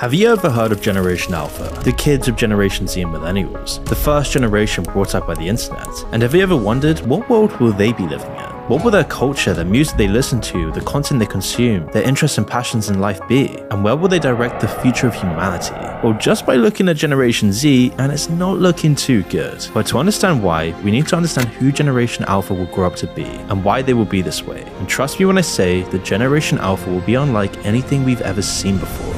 Have you ever heard of Generation Alpha, the kids of Generation Z and Millennials, the first generation brought up by the internet? And have you ever wondered, what world will they be living in? What will their culture, the music they listen to, the content they consume, their interests and passions in life be? And where will they direct the future of humanity? Well, just by looking at Generation Z, and it's not looking too good. But to understand why, we need to understand who Generation Alpha will grow up to be, and why they will be this way. And trust me when I say that Generation Alpha will be unlike anything we've ever seen before.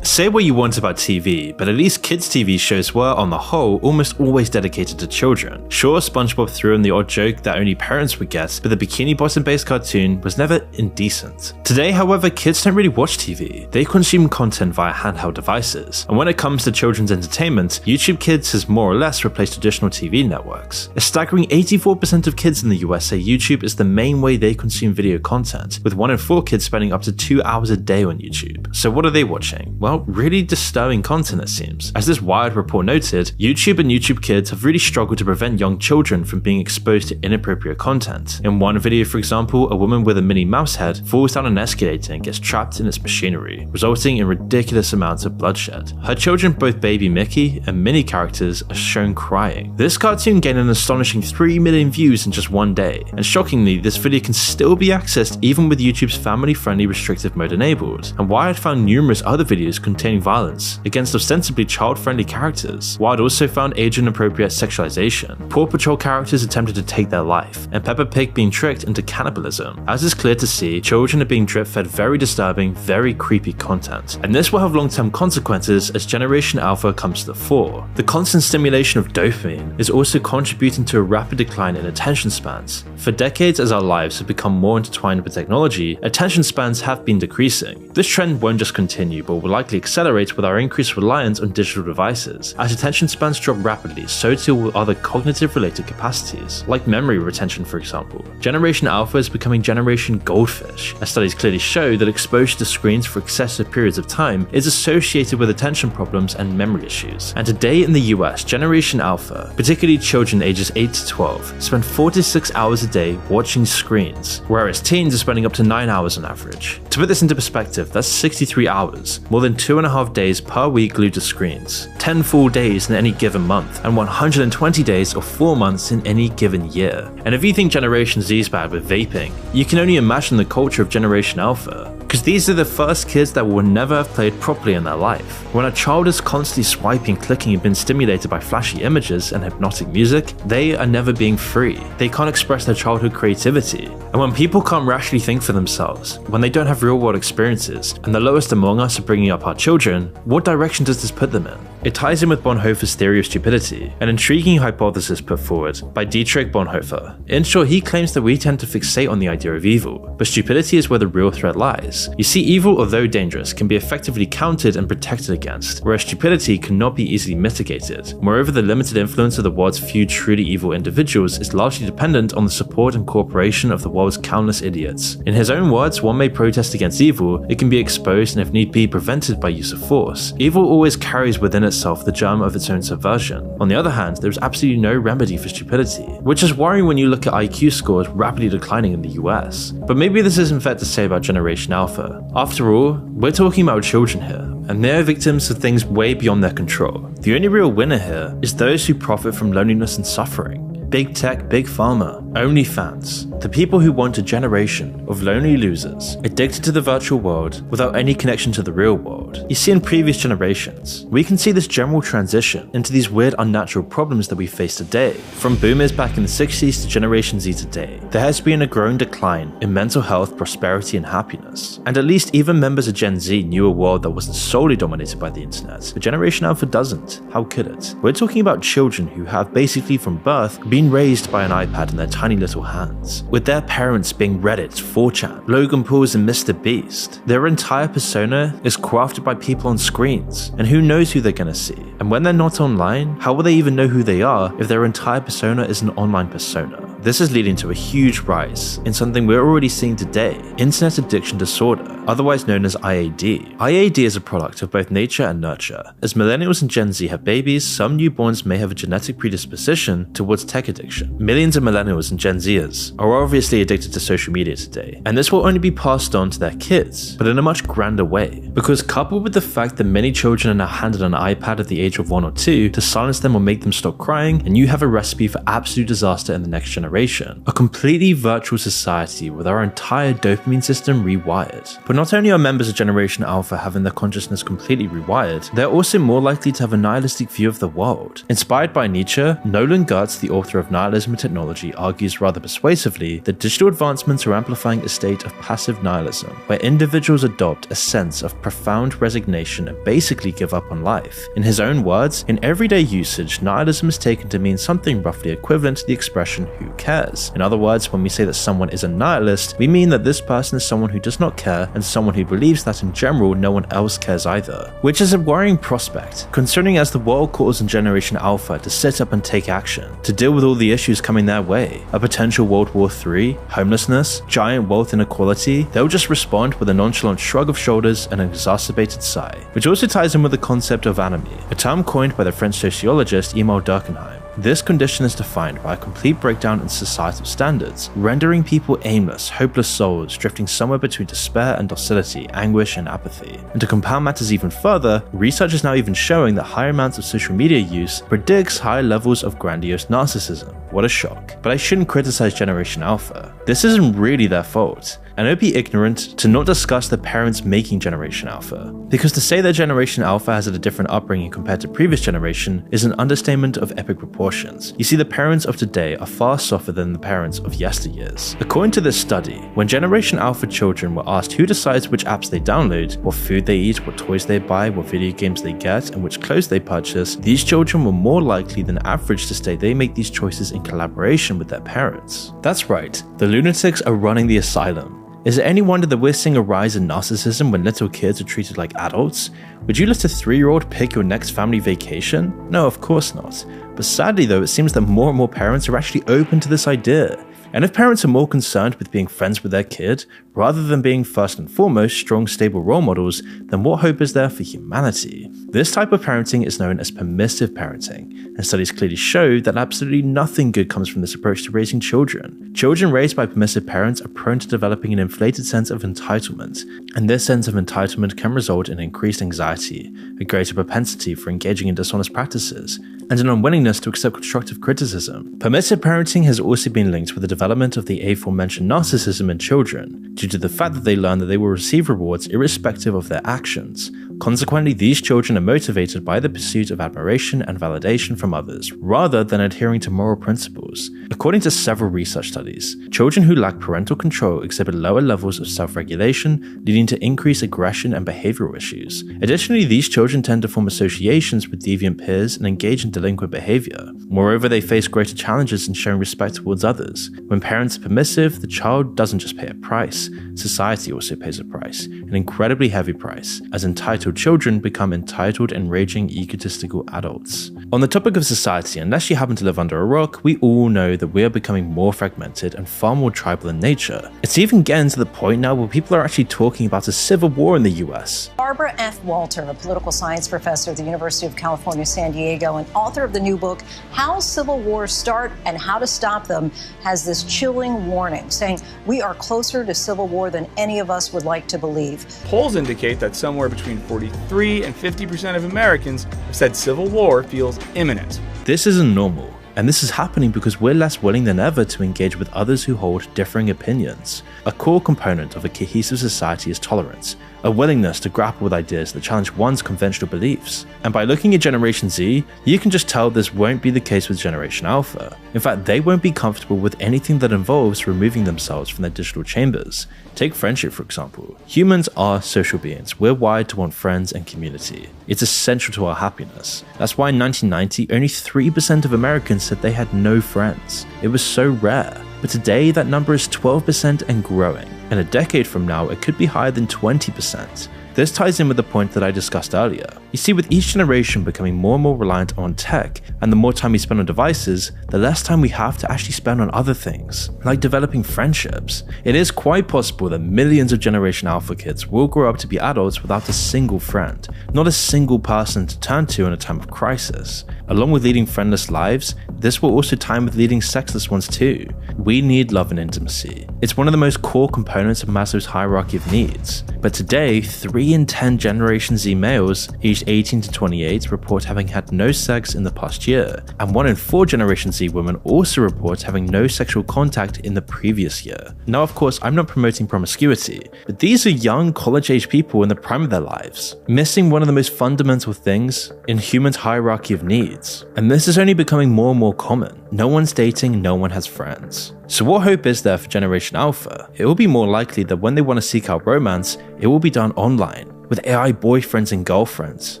Say what you want about TV, but at least kids' TV shows were, on the whole, almost always dedicated to children. Sure, SpongeBob threw in the odd joke that only parents would get, but the Bikini Bottom-based cartoon was never indecent. Today, however, kids don't really watch TV. They consume content via handheld devices. And when it comes to children's entertainment, YouTube Kids has more or less replaced traditional TV networks. A staggering 84% of kids in the US say YouTube is the main way they consume video content, with 1 in 4 kids spending up to 2 hours a day on YouTube. So what are they watching? Well, really disturbing content it seems. As this Wired report noted, YouTube and YouTube Kids have really struggled to prevent young children from being exposed to inappropriate content. In one video, for example, a woman with a Minnie Mouse head falls down an escalator and gets trapped in its machinery, resulting in ridiculous amounts of bloodshed. Her children, both Baby Mickey and Minnie characters, are shown crying. This cartoon gained an astonishing 3 million views in just one day, and shockingly, this video can still be accessed even with YouTube's family-friendly restrictive mode enabled. And Wired found numerous other videos containing violence against ostensibly child-friendly characters. Wired also found age-inappropriate sexualization, Paw Patrol characters attempted to take their life, and Peppa Pig being tricked into cannibalism. As is clear to see, children are being drip-fed very disturbing, very creepy content, and this will have long-term consequences as Generation Alpha comes to the fore. The constant stimulation of dopamine is also contributing to a rapid decline in attention spans. For decades, as our lives have become more intertwined with technology, attention spans have been decreasing. This trend won't just continue, but will likely accelerate with our increased reliance on digital devices. As attention spans drop rapidly, so too will other cognitive-related capacities, like memory retention for example. Generation Alpha is becoming Generation Goldfish, as studies clearly show that exposure to screens for excessive periods of time is associated with attention problems and memory issues. And today in the US, Generation Alpha, particularly children ages 8 to 12, spend 4 to 6 hours a day watching screens, whereas teens are spending up to 9 hours on average. To put this into perspective, that's 63 hours, more than 2.5 days per week glued to screens, 10 full days in any given month, and 120 days or 4 months in any given year. And if you think Generation Z is bad with vaping, you can only imagine the culture of Generation Alpha. Because these are the first kids that will never have played properly in their life. When a child is constantly swiping, clicking, and being stimulated by flashy images and hypnotic music, they are never being free. They can't express their childhood creativity. And when people can't rationally think for themselves, when they don't have real-world experiences, and the lowest among us are bringing up our children, what direction does this put them in? It ties in with Bonhoeffer's theory of stupidity, an intriguing hypothesis put forward by Dietrich Bonhoeffer. In short, he claims that we tend to fixate on the idea of evil, but stupidity is where the real threat lies. You see, evil, although dangerous, can be effectively countered and protected against, whereas stupidity cannot be easily mitigated. Moreover, the limited influence of the world's few truly evil individuals is largely dependent on the support and cooperation of the world's countless idiots. In his own words, one may protest against evil, it can be exposed and if need be prevented by use of force. Evil always carries within itself the germ of its own subversion. On the other hand, there is absolutely no remedy for stupidity, which is worrying when you look at IQ scores rapidly declining in the US. But maybe this isn't fair to say about Generation Alpha. After all, we're talking about children here, and they are victims of things way beyond their control. The only real winner here is those who profit from loneliness and suffering. Big tech, big pharma, OnlyFans, the people who want a generation of lonely losers, addicted to the virtual world without any connection to the real world. You see, in previous generations, we can see this general transition into these weird unnatural problems that we face today. From boomers back in the 60s to Generation Z today, there has been a growing decline in mental health, prosperity, and happiness. And at least even members of Gen Z knew a world that wasn't solely dominated by the internet, but Generation Alpha doesn't. How could it? We're talking about children who have basically from birth been raised by an iPad in their tiny little hands, with their parents being Reddit, 4chan, Logan Pauls, and Mr. Beast. Their entire persona is crafted by people on screens, and who knows who they're gonna see? And when they're not online, how will they even know who they are if their entire persona is an online persona? This is leading to a huge rise in something we're already seeing today, internet addiction disorder, otherwise known as IAD. IAD is a product of both nature and nurture. As millennials and Gen Z have babies, some newborns may have a genetic predisposition towards tech addiction. Millions of millennials and Gen Zers are obviously addicted to social media today, and this will only be passed on to their kids, but in a much grander way. Because coupled with the fact that many children are now handed an iPad at the age of 1 or 2 to silence them or make them stop crying, and you have a recipe for absolute disaster in the next generation. A completely virtual society with our entire dopamine system rewired. But not only are members of Generation Alpha having their consciousness completely rewired, they're also more likely to have a nihilistic view of the world. Inspired by Nietzsche, Nolan Gertz, the author of Nihilism and Technology, argues rather persuasively that digital advancements are amplifying a state of passive nihilism, where individuals adopt a sense of profound resignation and basically give up on life. In his own words, in everyday usage, nihilism is taken to mean something roughly equivalent to the expression "who cares?" In other words, when we say that someone is a nihilist, we mean that this person is someone who does not care and someone who believes that in general no one else cares either. Which is a worrying prospect, concerning as the world calls on Generation Alpha to sit up and take action, to deal with all the issues coming their way. A potential World War III, homelessness, giant wealth inequality, they'll just respond with a nonchalant shrug of shoulders and an exacerbated sigh. Which also ties in with the concept of anomie, a term coined by the French sociologist Emile Durkheim. This condition is defined by a complete breakdown in societal standards, rendering people aimless, hopeless souls drifting somewhere between despair and docility, anguish and apathy. And to compound matters even further, research is now even showing that higher amounts of social media use predicts higher levels of grandiose narcissism. What a shock. But I shouldn't criticize Generation Alpha. This isn't really their fault. And it would be ignorant to not discuss the parents making Generation Alpha. Because to say that Generation Alpha has had a different upbringing compared to previous generation is an understatement of epic proportions. You see, the parents of today are far softer than the parents of yesteryears. According to this study, when Generation Alpha children were asked who decides which apps they download, what food they eat, what toys they buy, what video games they get, and which clothes they purchase, these children were more likely than average to state they make these choices in collaboration with their parents. That's right, the lunatics are running the asylum. Is it any wonder that we're seeing a rise in narcissism when little kids are treated like adults? Would you let a 3-year-old pick your next family vacation? No, of course not. But sadly though, it seems that more and more parents are actually open to this idea. And if parents are more concerned with being friends with their kid, rather than being first and foremost strong, stable role models, then what hope is there for humanity? This type of parenting is known as permissive parenting, and studies clearly show that absolutely nothing good comes from this approach to raising children. Children raised by permissive parents are prone to developing an inflated sense of entitlement, and this sense of entitlement can result in increased anxiety, a greater propensity for engaging in dishonest practices, and an unwillingness to accept constructive criticism. Permissive parenting has also been linked with the development of the aforementioned narcissism in children, due to the fact that they learn that they will receive rewards irrespective of their actions. Consequently, these children are motivated by the pursuit of admiration and validation from others, rather than adhering to moral principles. According to several research studies, children who lack parental control exhibit lower levels of self-regulation, leading to increased aggression and behavioral issues. Additionally, these children tend to form associations with deviant peers and engage in delinquent behavior. Moreover, they face greater challenges in showing respect towards others. When parents are permissive, the child doesn't just pay a price, society also pays a price, an incredibly heavy price, as entitled children become entitled and raging egotistical adults. On the topic of society, unless you happen to live under a rock, we all know that we are becoming more fragmented and far more tribal in nature. It's even getting to the point now where people are actually talking about a civil war in the US. Barbara F. Walter, a political science professor at the University of California, San Diego, and author of the new book, How Civil Wars Start and How to Stop Them, has this chilling warning, saying we are closer to civil war than any of us would like to believe. Polls indicate that somewhere between 43 and 50% of Americans have said civil war feels imminent. This isn't normal, and this is happening because we're less willing than ever to engage with others who hold differing opinions. A core component of a cohesive society is tolerance, a willingness to grapple with ideas that challenge one's conventional beliefs. And by looking at Generation Z, you can just tell this won't be the case with Generation Alpha. In fact, they won't be comfortable with anything that involves removing themselves from their digital chambers. Take friendship, for example. Humans are social beings. We're wired to want friends and community. It's essential to our happiness. That's why in 1990, only 3% of Americans said they had no friends. It was so rare. But today, that number is 12% and growing. In a decade from now, it could be higher than 20%. This ties in with the point that I discussed earlier. You see, with each generation becoming more and more reliant on tech, and the more time we spend on devices, the less time we have to actually spend on other things, like developing friendships. It is quite possible that millions of Generation Alpha kids will grow up to be adults without a single friend, not a single person to turn to in a time of crisis. Along with leading friendless lives, this will also time with leading sexless ones too. We need love and intimacy. It's one of the most core components of Maslow's hierarchy of needs. But today, 3 in 10 Generation Z males aged 18 to 28 report having had no sex in the past year, and 1 in 4 Generation Z women also report having no sexual contact in the previous year. Now, of course, I'm not promoting promiscuity, but these are young, college-age people in the prime of their lives, missing one of the most fundamental things in humans' hierarchy of needs. And this is only becoming more and more common. No one's dating, no one has friends. So what hope is there for Generation Alpha? It will be more likely that when they want to seek out romance, it will be done online, with AI boyfriends and girlfriends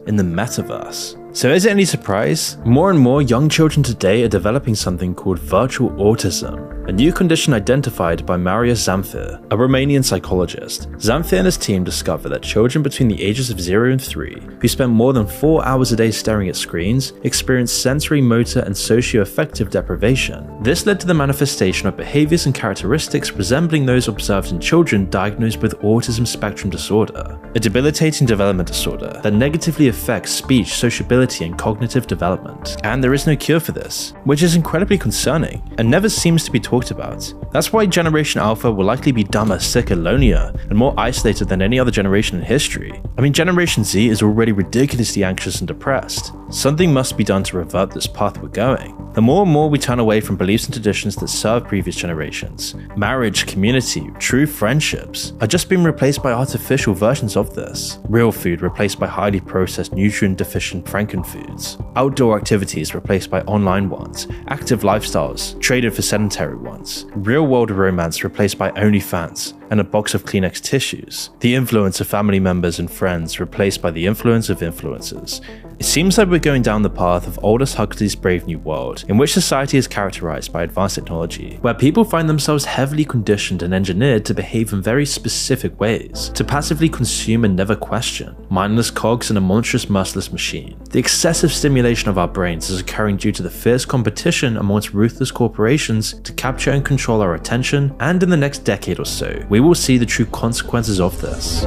in the metaverse. So is it any surprise? More and more young children today are developing something called virtual autism, a new condition identified by Marius Zamfir, a Romanian psychologist. Zamfir and his team discovered that children between the ages of 0 and 3, who spend more than 4 hours a day staring at screens, experience sensory, motor, and socio-affective deprivation. This led to the manifestation of behaviors and characteristics resembling those observed in children diagnosed with autism spectrum disorder, a debilitating development disorder that negatively affects speech, sociability, and cognitive development. And there is no cure for this, which is incredibly concerning and never seems to be talked about. That's why Generation Alpha will likely be dumber, sicker, lonelier, and more isolated than any other generation in history. I mean, Generation Z is already ridiculously anxious and depressed. Something must be done to revert this path we're going. The more and more we turn away from beliefs and traditions that serve previous generations, marriage, community, true friendships are just being replaced by artificial versions of this. Real food replaced by highly processed, nutrient-deficient Frankenfoods. Outdoor activities replaced by online ones. Active lifestyles traded for sedentary ones. Real-world romance replaced by OnlyFans and a box of Kleenex tissues. The influence of family members and friends replaced by the influence of influencers. It seems like we're going down the path of Aldous Huxley's Brave New World, in which society is characterized by advanced technology, where people find themselves heavily conditioned and engineered to behave in very specific ways, to passively consume and never question, mindless cogs in a monstrous, merciless machine. The excessive stimulation of our brains is occurring due to the fierce competition amongst ruthless corporations to capture and control our attention, and in the next decade or so, we will see the true consequences of this.